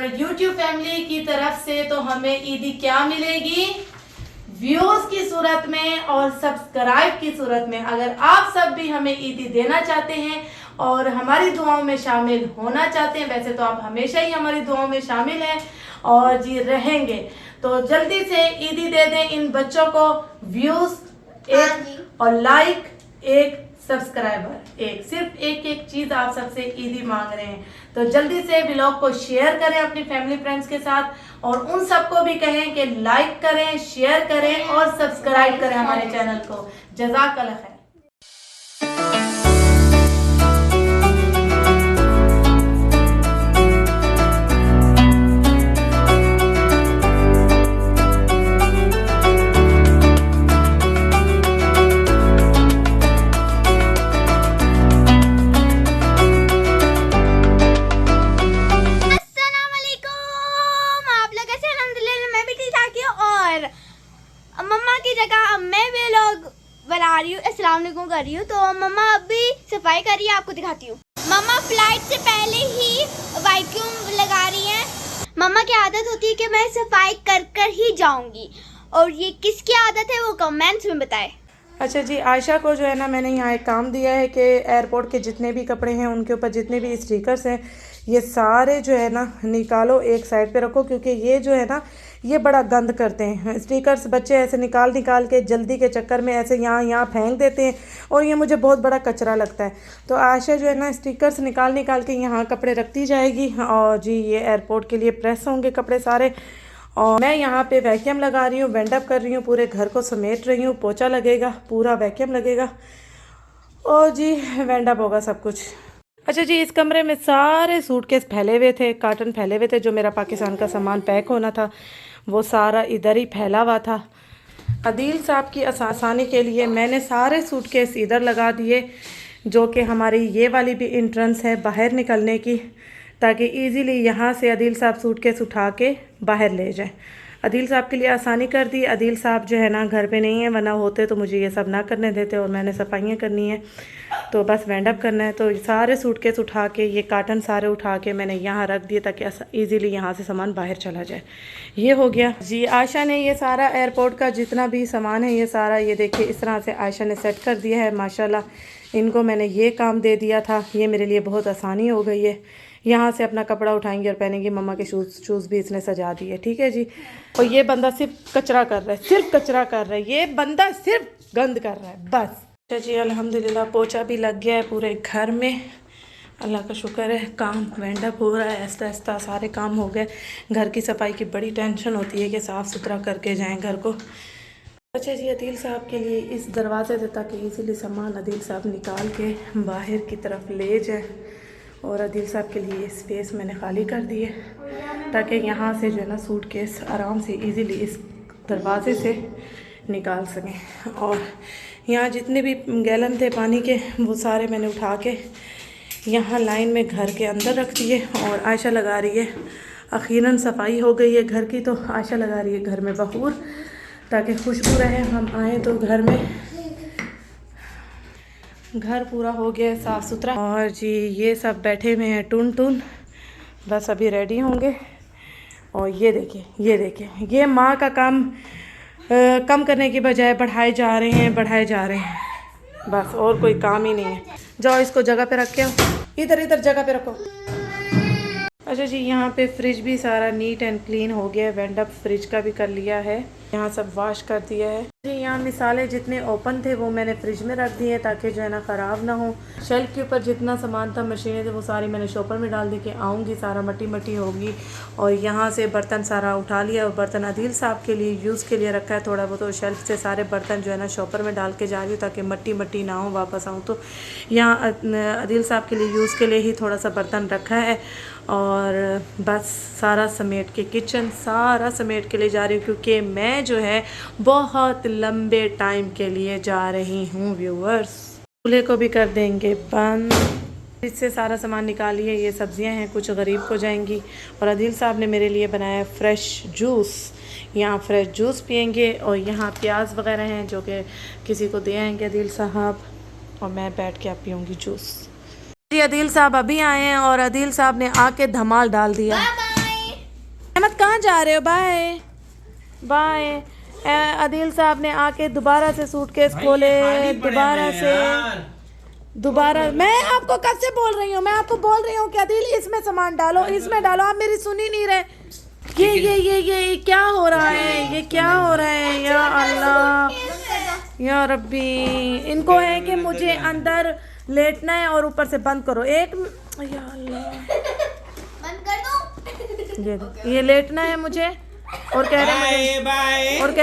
और YouTube family की तरफ से तो हमें ईदी क्या मिलेगी, व्यूज की सूरत में और सब्सक्राइब की सूरत में। अगर आप सब भी हमें ईदी देना चाहते हैं और हमारी दुआओं में शामिल होना चाहते हैं, वैसे तो आप हमेशा ही हमारी दुआओं में शामिल हैं और जी रहेंगे, तो जल्दी से ईदी दे दें इन बच्चों को। व्यूज एक और लाइक एक, सब्सक्राइबर एक, सिर्फ एक एक चीज आप सबसे ईदी मांग रहे हैं। तो जल्दी से व्लॉग को शेयर करें अपनी फैमिली फ्रेंड्स के साथ और उन सबको भी कहें कि लाइक करें, शेयर करें और सब्सक्राइब करें हमारे चैनल को। जज़ाकल्लाह खैर। मम्मा की जगह अब मैं व्लॉग बना रही हूँ, अस्सलाम वालेकुम कर रही हूँ। तो मम्मा अभी सफाई कर रही है, आपको दिखाती हूँ। मम्मा फ्लाइट से पहले ही वैक्यूम लगा रही हैं। मम्मा की आदत होती है कि मैं सफाई कर कर ही जाऊंगी, और ये किसकी आदत है वो कमेंट्स में बताएं। अच्छा जी, आयशा को जो है ना मैंने यहाँ एक काम दिया है कि एयरपोर्ट के जितने भी कपड़े हैं उनके ऊपर जितने भी स्टिकर्स हैं ये सारे जो है ना निकालो, एक साइड पे रखो, क्योंकि ये जो है ना ये बड़ा गंद करते हैं। स्टिकर्स बच्चे ऐसे निकाल के जल्दी के चक्कर में ऐसे यहाँ फेंक देते हैं और ये मुझे बहुत बड़ा कचरा लगता है। तो आयशा जो है ना स्टिकर्स निकाल के यहाँ कपड़े रखती जाएगी और जी ये एयरपोर्ट के लिए प्रेस होंगे कपड़े सारे। और मैं यहाँ पे वैक्यूम लगा रही हूँ, वेंड अप कर रही हूँ, पूरे घर को समेट रही हूँ। पोछा लगेगा, पूरा वैक्यूम लगेगा और जी वेंड अप होगा सब कुछ। अच्छा जी, इस कमरे में सारे सूटकेस फैले हुए थे, कार्टन फैले हुए थे। जो मेरा पाकिस्तान का सामान पैक होना था वो सारा इधर ही फैला हुआ था। अदील साहब की आसानी के लिए मैंने सारे सूटकेस इधर लगा दिए, जो कि हमारी ये वाली भी एंट्रेंस है बाहर निकलने की, ताकि इजीली यहाँ से अदील साहब सूटकेस उठा के बाहर ले जाएं। अदील साहब के लिए आसानी कर दी। अदील साहब जो है ना घर पे नहीं है, वरना होते तो मुझे ये सब ना करने देते और मैंने सफाइयाँ करनी है, तो बस वेंड अप करना है। तो सारे सूटकेस उठा के, ये कार्टन सारे उठा के मैंने यहाँ रख दिए ताकि इजीली यहाँ से सामान बाहर चला जाए। ये हो गया जी। आयशा ने ये सारा एयरपोर्ट का जितना भी सामान है ये सारा, ये देखिए इस तरह से आयशा ने सेट कर दिया है माशाल्लाह। इनको मैंने ये काम दे दिया था, ये मेरे लिए बहुत आसानी हो गई है। यहाँ से अपना कपड़ा उठाएंगे और पहनेंगे। मम्मा के शूज़ भी इसने सजा दिए, ठीक है जी। और ये बंदा सिर्फ कचरा कर रहा है, सिर्फ कचरा कर रहा है, ये बंदा सिर्फ गंद कर रहा है बस। अच्छा जी, अल्हम्दुलिल्लाह पोछा भी लग गया है पूरे घर में, अल्लाह का शुक्र है। काम वेंड अप हो रहा है, आहिस्ता आहिस्ता सारे काम हो गए। घर की सफाई की बड़ी टेंशन होती है कि साफ़ सुथरा करके जाएँ घर को। अच्छा जी, अदील साहब के लिए इस दरवाजे से, ताकि इजीली सामान अदील साहब निकाल के बाहर की तरफ ले जाए, और अदील साहब के लिए स्पेस मैंने खाली कर दी है ताकि यहाँ से जो है ना सूटकेस आराम से इजीली इस दरवाजे से निकाल सकें। और यहाँ जितने भी गैलन थे पानी के वो सारे मैंने उठा के यहाँ लाइन में घर के अंदर रख दिए। और आयशा लगा रही है, अखीरन सफाई हो गई है घर की, तो आयशा लगा रही है घर में बखूर ताकि खुशबू रहे। हम आए तो घर में घर पूरा हो गया साफ़ सुथरा। और जी ये सब बैठे हुए हैं टुन, बस अभी रेडी होंगे। और ये देखिए ये माँ का काम कम करने की बजाय बढ़ाए जा रहे हैं बस, और कोई काम ही नहीं है। जाओ इसको जगह पे रख के आओ, इधर जगह पे रखो। अच्छा जी, यहाँ पे फ्रिज भी सारा नीट एंड क्लीन हो गया है, वेंड अप फ्रिज का भी कर लिया है, यहाँ सब वॉश कर दिया है जी। यहाँ मिसाले जितने ओपन थे वो मैंने फ्रिज में रख दिए ताकि जो है ना ख़राब ना हो। शेल्फ के ऊपर जितना सामान था, मशीनें थे, वो सारी मैंने शॉपर में डाल दी कि आऊँगी सारा मट्टी होगी। और यहाँ से बर्तन सारा उठा लिया, और बर्तन अदील साहब के लिए यूज़ के लिए रखा है थोड़ा बहुत। तो शेल्फ से सारे बर्तन जो है ना शॉपर में डाल के जा रही हूँ ताकि मट्टी ना हो वापस आऊँ। तो यहाँ अदील साहब के लिए यूज़ के लिए ही थोड़ा सा बर्तन रखा है। और बस सारा समेट के किचन सारा समेट के लिए जा रही हूँ, क्योंकि मैं जो है बहुत लंबे टाइम के लिए जा रही हूँ व्यूअर्स। चूल्हे को भी कर देंगे बंद। इससे सारा सामान निकालिए, ये सब्जियां हैं कुछ गरीब को जाएंगी। और अदील साहब ने मेरे लिए बनाया फ्रेश जूस, यहाँ फ्रेश जूस पियेंगे। और यहाँ प्याज वगैरह हैं जो कि किसी को दे आएंगे अदील साहब, और मैं बैठ के अब पीऊँगी जूस। जी अदील साहब अभी आए हैं और अदील साहब ने आके धमाल डाल दिया। कहाँ जा रहे हो? Bye bye. आदिल साहब ने आके दोबारा से सूटकेस खोले, दोबारा मैं आपको कब से बोल रही हूँ, मैं आपको बोल रही हूँ कि आदिल इसमें सामान डालो, इसमें डालो, आप मेरी सुन ही नहीं रहे। ये क्या हो रहा है, ये क्या हो रहा है? या अल्लाह या रब्बी, इनको है कि मुझे अंदर लेटना है और ऊपर से बंद करो। एक या अल्लाह, बंद कर दो। ये लेटना है मुझे और कह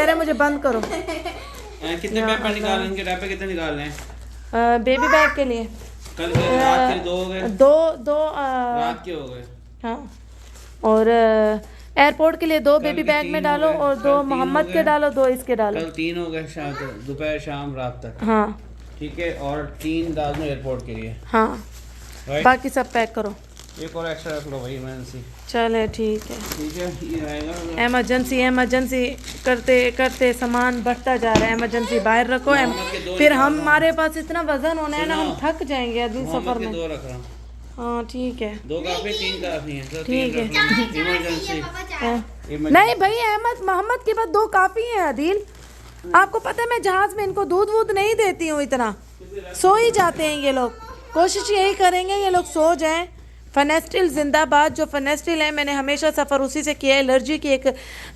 रहे मुझे बंद करो। कितने पैसे निकाल, इनके डायपर कितने निकालने हैं? बेबी बैग के लिए कल रात के 2 हो गए, दो रात के हो गए। हाँ, और एयरपोर्ट के लिए 2 बेबी बैग में डालो और 2 मोहम्मद के डालो, 2 इसके डालो। कल 3 हो गए, शाम दोपहर शाम रात तक। हाँ ठीक है, और 3 डाल दो एयरपोर्ट के लिए। हाँ, बाकी सब पैक करो। एक और एक्स्ट्रा रख लो भाई, इमरजेंसी। चले ठीक है, ये रहेगा। इमरजेंसी करते करते सामान बढ़ता जा रहा है। इमरजेंसी बाहर रखो, फिर हमारे पास इतना वजन होना है ना, हम थक जाएंगे अभी सफर में। 2 रख रहा हूँ। हाँ ठीक है, 2 काफी, 3 काफी है, तो ठीक 3 है। रख लो। इमरजेंसी नहीं भाई, अहमद मोहम्मद के बाद 2 काफ़ी हैं आदिल। आपको पता है मैं जहाज़ में इनको दूध वूध नहीं देती हूँ, इतना सो ही जाते हैं ये लोग। कोशिश यही करेंगे ये लोग सो जाएं। फेनेस्टिल जिंदाबाद। जो फेनेस्टिल है, मैंने हमेशा सफ़र उसी से किया है। एलर्जी की एक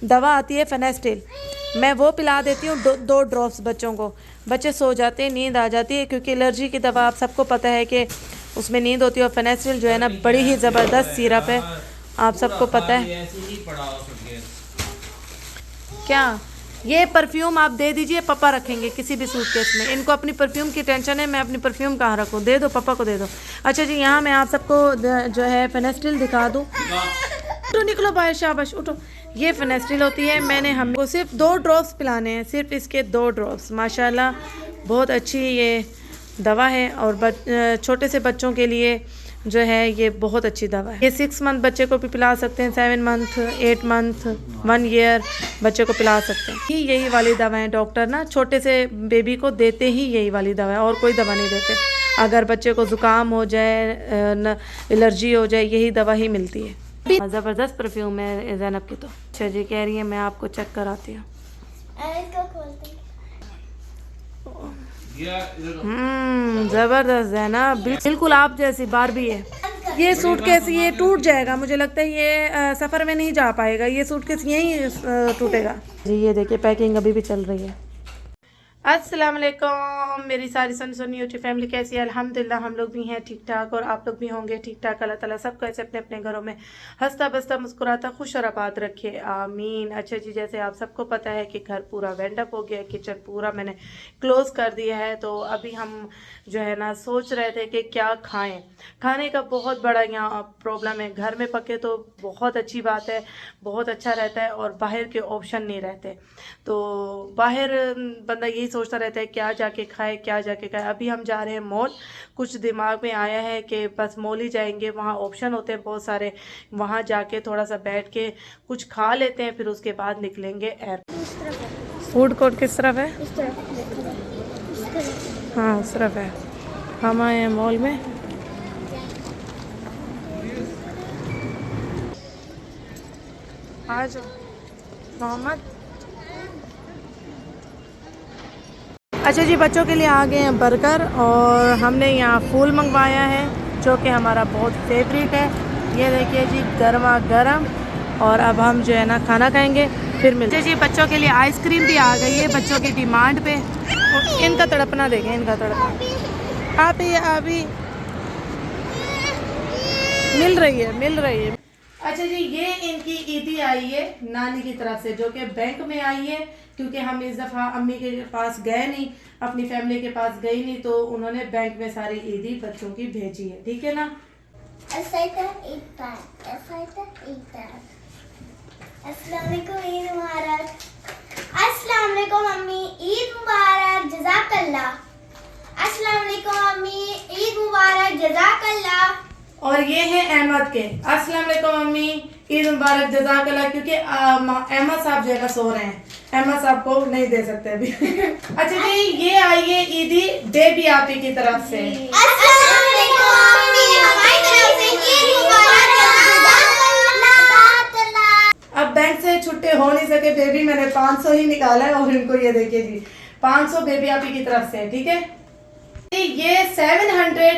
दवा आती है फेनेस्टिल, मैं वो पिला देती हूँ 2 ड्रॉप्स बच्चों को। बच्चे सो जाते हैं, नींद आ जाती है, क्योंकि एलर्जी की दवा आप सबको पता है कि उसमें नींद होती है। और फेनेस्टिल जो है ना, बड़ी ही ज़बरदस्त सिरप है, आप सबको पता है। क्या ये परफ्यूम आप दे दीजिए, पापा रखेंगे किसी भी सूटकेस में। इनको अपनी परफ्यूम की टेंशन है, मैं अपनी परफ्यूम कहाँ रखूँ? दे दो, पापा को दे दो। अच्छा जी, यहाँ मैं आप सबको जो है फेनेस्टिल दिखा दूँ। उठो, निकलो बाहर, शाबाश उठो। ये फेनेस्टिल होती है, मैंने हमको सिर्फ 2 ड्रॉप्स पिलाने हैं, सिर्फ इसके 2 ड्रॉप्स। माशाल्लाह बहुत अच्छी ये दवा है, और छोटे से बच्चों के लिए जो है ये बहुत अच्छी दवा है। ये 6 मंथ बच्चे को भी पिला सकते हैं, 7 मंथ, 8 मंथ, 1 ईयर बच्चे को पिला सकते हैं। यही वाली दवाएं डॉक्टर ना छोटे से बेबी को देते ही यही वाली दवा है, और कोई दवा नहीं देते। अगर बच्चे को ज़ुकाम हो जाए, एलर्जी हो जाए, यही दवा ही मिलती है। ज़बरदस्त परफ्यूम है ज़ैनब की तो। अच्छा जी, कह रही है मैं आपको चेक कराती हूँ। ज़बरदस्त है ना, बिल्कुल आप जैसी बारबी है। ये सूटकेस ये टूट जाएगा, मुझे लगता है ये सफ़र में नहीं जा पाएगा, ये सूटकेस यहीं टूटेगा जी। ये देखिए पैकिंग अभी भी चल रही है। अस्सलाम वालेकुम मेरी सारी सुनी यूट्यूब फैमिली, कैसी है? अल्हम्दुलिल्लाह हम लोग भी हैं ठीक ठाक, और आप लोग भी होंगे ठीक ठाक। अल्लाह ताला सबको ऐसे अपने अपने घरों में हंसता बसता मुस्कुराता खुश और आबाद रखे, आमीन। अच्छा जी, जैसे आप सबको पता है कि घर पूरा वेंडअप हो गया, किचन पूरा मैंने क्लोज़ कर दिया है। तो अभी हम जो है ना सोच रहे थे कि क्या खाएँ। खाने का बहुत बड़ा यहाँ प्रॉब्लम है। घर में पके तो बहुत अच्छी बात है, बहुत अच्छा रहता है, और बाहर के ऑप्शन नहीं रहते। तो बाहर बंदा यही सोचता रहता है क्या जाके खाए, क्या जाके खाए। अभी हम जा रहे हैं मॉल, कुछ दिमाग में आया है कि बस मॉल ही जाएंगे, वहाँ ऑप्शन होते हैं बहुत सारे, वहाँ जाके थोड़ा सा बैठ के कुछ खा लेते हैं, फिर उसके बाद निकलेंगे एयरपोर्ट। फूड कोर्ट किस तरफ है? हाँ उस तरफ है। हम आए हैं मॉल में। आ जाओ मोहम्मद। अच्छा जी, बच्चों के लिए आ गए हैं बर्गर, और हमने यहाँ फूल मंगवाया है जो कि हमारा बहुत फेवरेट है। ये देखिए जी, गर्मा गर्म। और अब हम जो है ना खाना खाएंगे, फिर मिलते जी। बच्चों के लिए आइसक्रीम भी आ गई है, बच्चों की डिमांड पे। इनका तड़पना देखें, इनका तड़पना अभी मिल रही है। अच्छा जी, ये इनकी ईदी आई है नानी की तरफ से, जो कि बैंक में आई है, क्योंकि हम इस दफ़ा अम्मी के पास गए नहीं, अपनी फैमिली के पास गई नहीं, तो उन्होंने बैंक में सारी ईदी बच्चों की भेजी है। ठीक है ना? अस्सलाम वालेकुम अम्मी, ईद मुबारक, जज़ाकल्लाह। अस्सलाम वालेकुम अम्मी, ईद मुबारक, जज़ाकल्लाह। और ये है अहमद के। अस्सलाम वालेकुम अम्मी, ईद मुबारक, जज़ाकल्लाह। क्योंकि अहमद साहब जो है सो रहे हैं, अहमद साहब को नहीं दे सकते अभी। अच्छा जी, ये आई है ईदी बेबी आपी की तरफ से। अस्सलाम वालेकुम अम्मी, हमारी तरफ से ईद मुबारक, जज़ाकल्लाह। अब छुट्टे हो नहीं सके बेबी, मैंने 500 ही निकाला है। और इनको ये देखिए जी 500 बेबी आप ही की तरफ से, ठीक है। ये 700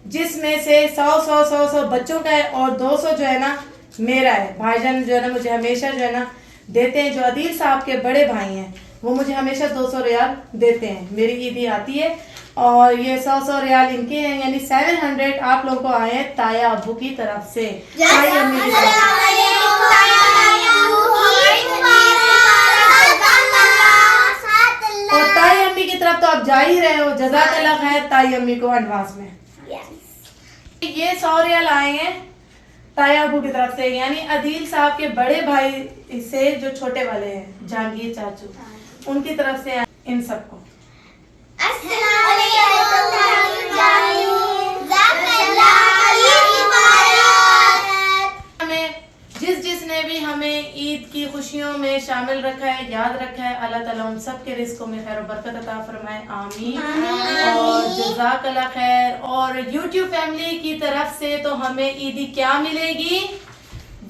जिसमें से 100 बच्चों का है और 200 जो है ना मेरा है। भाईजान जो है ना मुझे हमेशा जो है ना देते हैं, जो अदील साहब के बड़े भाई हैं वो मुझे हमेशा 200 रियाल देते हैं। मेरी ईदी आती है और ये 100 रियाल इनके हैं, यानी 700 आप लोगों को आए हैं ताया अब्बू की तरफ से, ताई अम्मी की तरफ और ताई अम्मी की तरफ तो आप जा ही रहे हो। जज़ाकल्लाह खैर ताई अम्मी को एडवांस में। ये 100 रियाल आए हैं ताया अबू की तरफ से, यानी अदील साहब के बड़े भाई से जो छोटे वाले हैं जहांगीर चाचू, उनकी तरफ से इन सबको। जिसने भी हमें ईद की खुशियों में शामिल रखा है, याद रखा है, अल्लाह ताला उन सब के रिस्कों में खैर बरकत अता फरमाए, आमीन और जज़ाकल्लाह खैर। और YouTube फैमिली की तरफ से तो हमें ईदी क्या मिलेगी,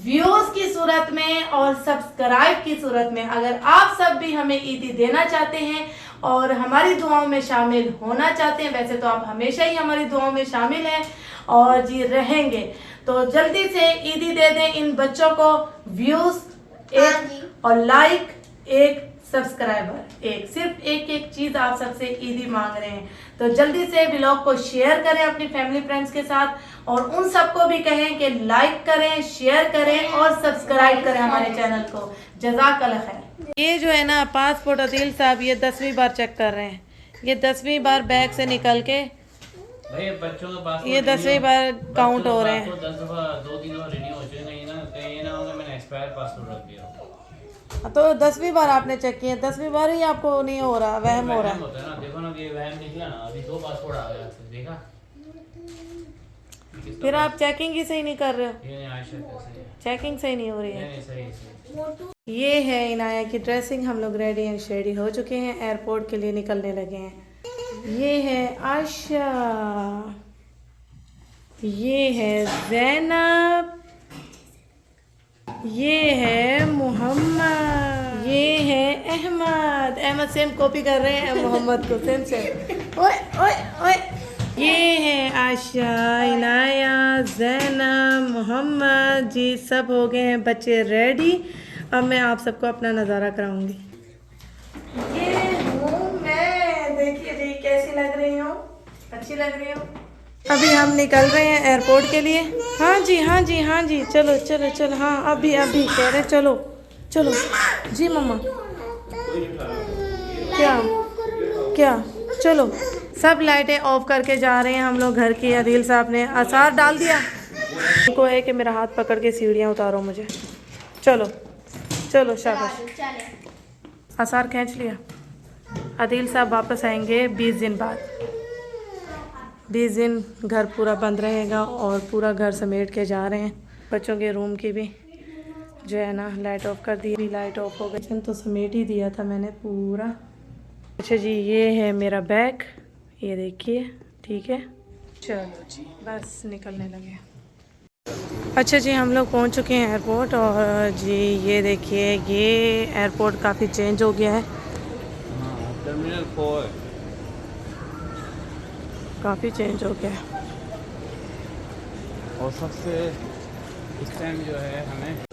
व्यूज की सूरत में और सब्सक्राइब की सूरत में। अगर आप सब भी हमें ईदी देना चाहते हैं और हमारी दुआओं में शामिल होना चाहते हैं, वैसे तो आप हमेशा ही हमारी दुआओं में शामिल हैं और जी रहेंगे, तो जल्दी से ईदी दे दें इन बच्चों को। व्यूज एक और लाइक एक, सब्सक्राइबर एक, सिर्फ एक चीज आप सबसे ईदी मांग रहे हैं। तो जल्दी से व्लॉग को शेयर करें अपनी फैमिली फ्रेंड्स के साथ और उन सबको भी कहें कि लाइक करें, शेयर करें और सब्सक्राइब करें हमारे चैनल को। जज़ाकल्लाह खैर। ये जो है ना पासपोर्ट अदील साहब ये 10वीं बार चेक कर रहे हैं, ये 10वीं बार बैग से निकल के भाई बच्चों के पास ये 10वीं बार काउंट हो रहे हैं। 10 दफा 2-3 बार रिन्यू हो चुके, नहीं ना कहीं ना होगा मैंने एक्सपायर पासपोर्ट रख दिया। तो 10वीं बार आपने चेक किया, 10वीं बार ही आपको नहीं हो रहा, वहम हो रहा है। होता है ना, देखो ना ये वहम निकला ना, अभी 2 पासपोर्ट आ गया, देखा। फिर आप चेकिंग ही सही नहीं कर रहे हो, ये आयशा कैसे है, चेकिंग सही नहीं हो रही है। नहीं सही। ये है इनाया की ड्रेसिंग, हम लोग रेडी एंड शेडी हो चुके हैं, एयरपोर्ट के लिए निकलने लगे हैं। ये है आयशा, ये है ज़ैनब, ये है मोहम्मद, ये है अहमद। अहमद सेम कॉपी कर रहे हैं मोहम्मद को, सेम। ओए ओए ओए। ये है आयशा, इनाया, ज़ैनब, मोहम्मद जी सब हो गए हैं बच्चे रेडी। अब मैं आप सबको अपना नज़ारा कराऊंगी। ये हूँ मैं, देखिए जी कैसी लग रही हूँ, अच्छी लग रही हूँ। अभी हम निकल रहे हैं एयरपोर्ट के लिए। हाँ जी हाँ जी हाँ जी, चलो चलो चलो, हाँ अभी अभी कह रहे चलो चलो जी मम्मा। क्या क्या, चलो सब लाइटें ऑफ करके जा रहे हैं हम लोग घर की। अदील साहब ने आसार डाल दिया, उनको है कि मेरा हाथ पकड़ के सीढ़ियाँ उतारो मुझे। चलो चलो शाबाश, आसार खींच लिया। अदील साहब वापस आएंगे 20 दिन बाद। 20 दिन घर पूरा बंद रहेगा और पूरा घर समेट के जा रहे हैं। बच्चों के रूम की भी जो है ना लाइट ऑफ कर दी, लाइट ऑफ हो गई तो समेट ही दिया था मैंने पूरा। अच्छा जी ये है मेरा बैग, ये देखिए, ठीक है। चलो जी बस निकलने लगे। अच्छा जी हम लोग पहुंच चुके हैं एयरपोर्ट और जी ये देखिए ये एयरपोर्ट काफ़ी चेंज हो गया है, टर्मिनल 4 काफ़ी चेंज हो गया है। और सबसे इस टाइम जो है हमें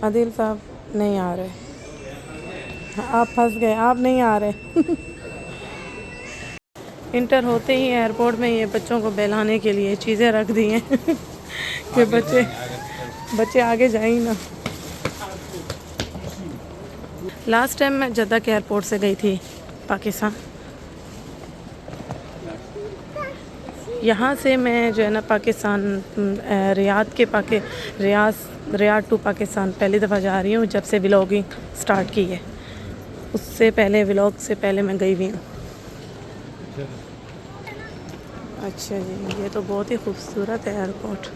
आदिल साहब नहीं आ रहे, आप फंस गए, आप नहीं आ रहे। इंटर होते ही एयरपोर्ट में ये बच्चों को बहलाने के लिए चीज़ें रख दी हैं कि बच्चे आगे जाए ही ना। लास्ट टाइम मैं जद्दा के एयरपोर्ट से गई थी पाकिस्तान, यहाँ से मैं जो है ना पाकिस्तान रियाद टू पाकिस्तान पहली दफ़ा जा रही हूँ जब से व्लॉगिंग स्टार्ट की है। उससे पहले व्लॉग से पहले मैं गई हुई हूँ। अच्छा जी ये तो बहुत ही खूबसूरत है एयरपोर्ट।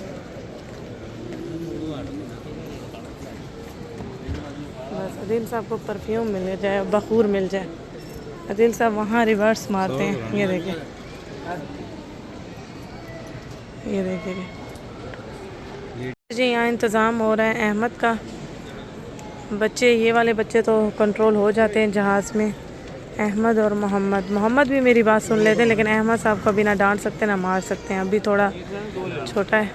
बस अदील साहब को परफ्यूम मिल जाए, बखूर मिल जाए। आदिल साहब वहाँ रिवर्स मारते हैं, ये देखिए, ये देखिए जी। यहाँ इंतज़ाम हो रहा है अहमद का। बच्चे, ये वाले बच्चे तो कंट्रोल हो जाते हैं जहाज़ में, अहमद और मोहम्मद भी मेरी बात सुन लेते हैं, लेकिन अहमद साहब को भी ना डांट सकते ना मार सकते हैं, अभी थोड़ा छोटा है।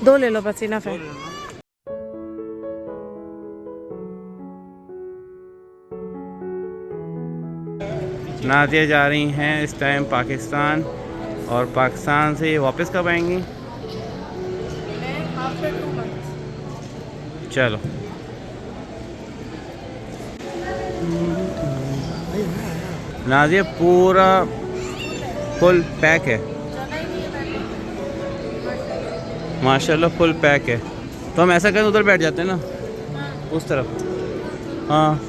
2 ले लो बस, इनफ है। नाज़िया जा रही हैं इस टाइम पाकिस्तान, और पाकिस्तान से वापस कब आएंगी? चलो। नाज़िया पूरा फुल पैक है, माशाल्लाह फुल पैक है। तो हम ऐसा करें, उधर बैठ जाते हैं ना, उस तरफ। हाँ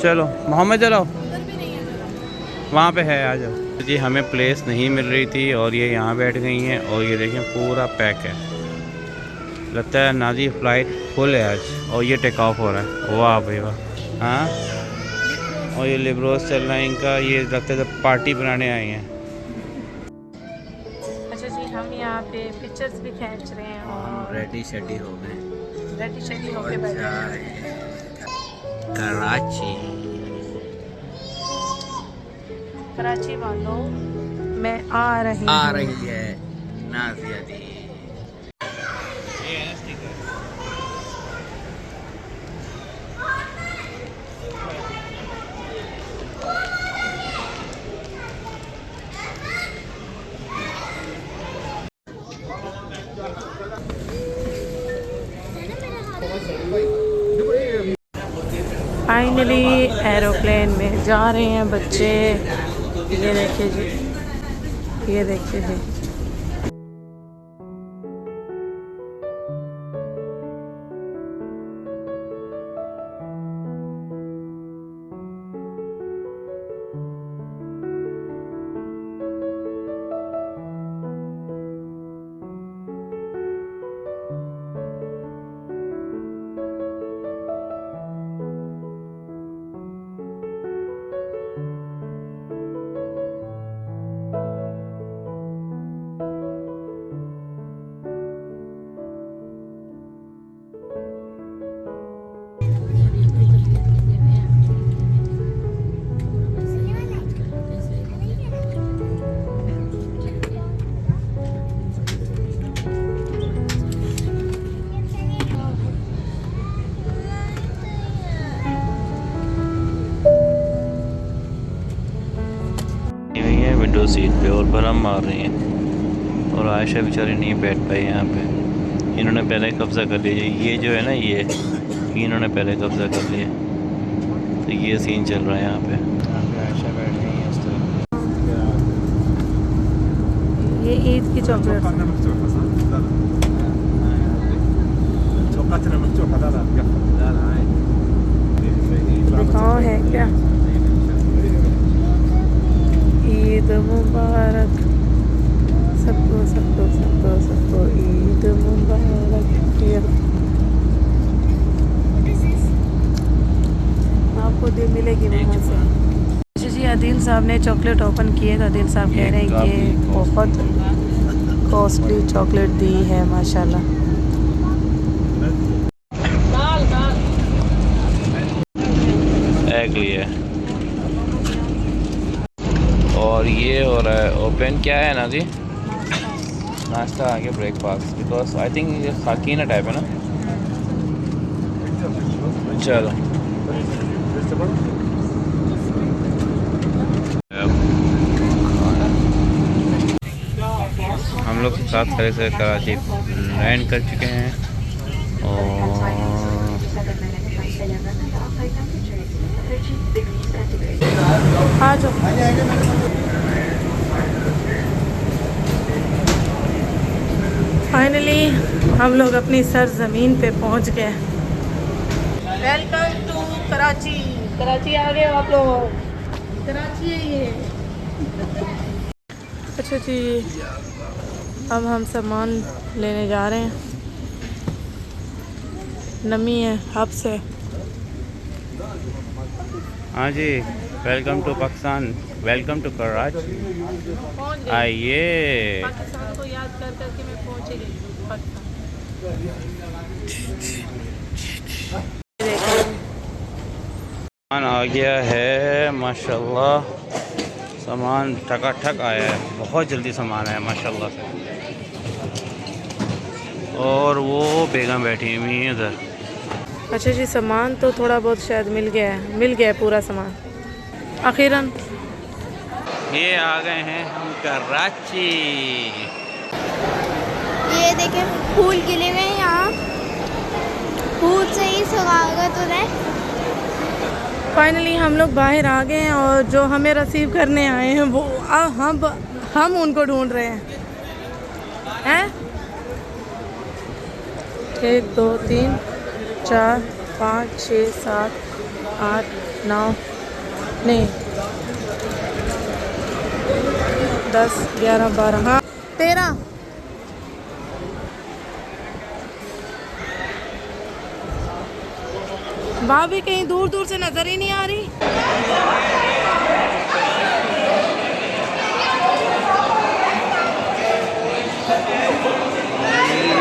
चलो मोहम्मद, चलो वहाँ पे है, आ जाओ जी। हमें प्लेस नहीं मिल रही थी और ये यहाँ बैठ गई हैं, और ये देखें पूरा पैक है। लगता है नाज़ी फ़्लाइट फुल है आज, और ये टेक ऑफ हो रहा है। वाह भाई वाह। हाँ, और ये लिब्रोस चल रहा है इनका, ये लगता है पार्टी बनाने आए हैं। अच्छा जी, हम यहाँ पे पिक्चर्स भी खींच रहे हैं और रेडी शेडी हो गए, रेडी शेडी होके बैठे हैं। कराची वालों, मैं आ रही है नाज़िया दी। फाइनली एरोप्लेन में जा रहे हैं बच्चे। ये देखिए जी, ये देखिए जी। विंडो सीट पे और बरम मार रही हैं, और आयशा बेचारी नहीं बैठ पाई यहाँ पे। इन्होंने पहले कब्ज़ा कर लिया, ये जो है ना, ये इन्होंने पहले कब्ज़ा कर लिया, तो ये सीन चल रहा है यहाँ पे। आयशा बैठ गई है इस तरह। ये ईद की चॉकलेट दिखाओ है क्या? ईद मुबारक सबको सबको सबको सबको, ईद मुबारक। आपको दे मिलेगी वहाँ से। अच्छा जी, आदिल साहब ने चॉकलेट ओपन किए तो आदिल साहब कह रहे हैं ये बहुत कॉस्टली चॉकलेट दी है माशाल्लाह। एग लिए, और ये हो रहा है ओपन। क्या है ना जी? नाश्ता आगे ब्रेकफास्ट, बिकॉज आई थिंक ये साकीना टाइप है ना। चलो हम लोग 7 तारीख से कराची लैंड कर चुके हैं, और आ जाओ। फाइनली हम लोग अपनी सरजमीन पे पहुंच गए। Welcome to Karachi. कराची आ गए आप लोग, कराची है ये। अच्छा जी, अब हम सामान लेने जा रहे हैं। नमी है हब से। हाँ जी। Welcome to Pakistan, welcome to Karachi. आइए। पाकिस्तान को याद कर करके मैं पहुंच गई पाकिस्तान। सामान आ गया है माशाल्लाह, सामान ठकाठक आया है, बहुत जल्दी सामान आया माशाल्लाह से। और वो बेगम बैठी हुई है उधर। अच्छा जी, सामान तो थोड़ा बहुत शायद मिल गया है पूरा सामान आखिरन। ये आ गए हैं हम कराची। ये देखें फूल गिले हुए हैं यहाँ, फूल से ही स्वागत हो रहा है। फाइनली हम लोग बाहर आ गए हैं और जो हमें रिसीव करने आए हैं वो हम उनको ढूंढ रहे हैं। 1 2 3 4 5 6 7 8 9 नहीं 10 11 12 हाँ 13। भाभी कहीं दूर दूर से नजर ही नहीं आ रही।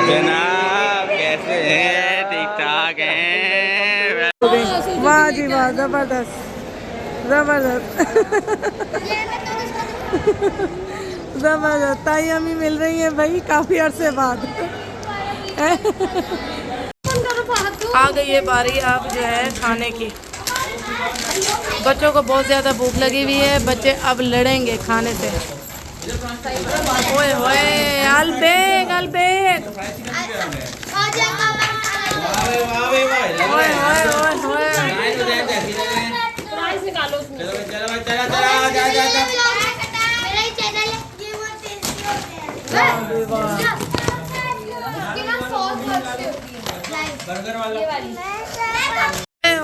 जनाब कैसे हैं? ठीक ठाक हैं? वाह जी वाह, जबरदस्त जबरदस्त जबरदस्त। ताई अम्मी मिल रही है भाई काफी अरसे बाद। आ गई है बारी अब जो है खाने की। बच्चों को बहुत ज़्यादा भूख लगी हुई है, बच्चे अब लड़ेंगे खाने से। ओए होए अलबेग अलबेग, ओए ओए ओए ओए।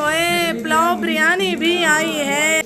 ओए पुलाव बिरयानी भी आई है।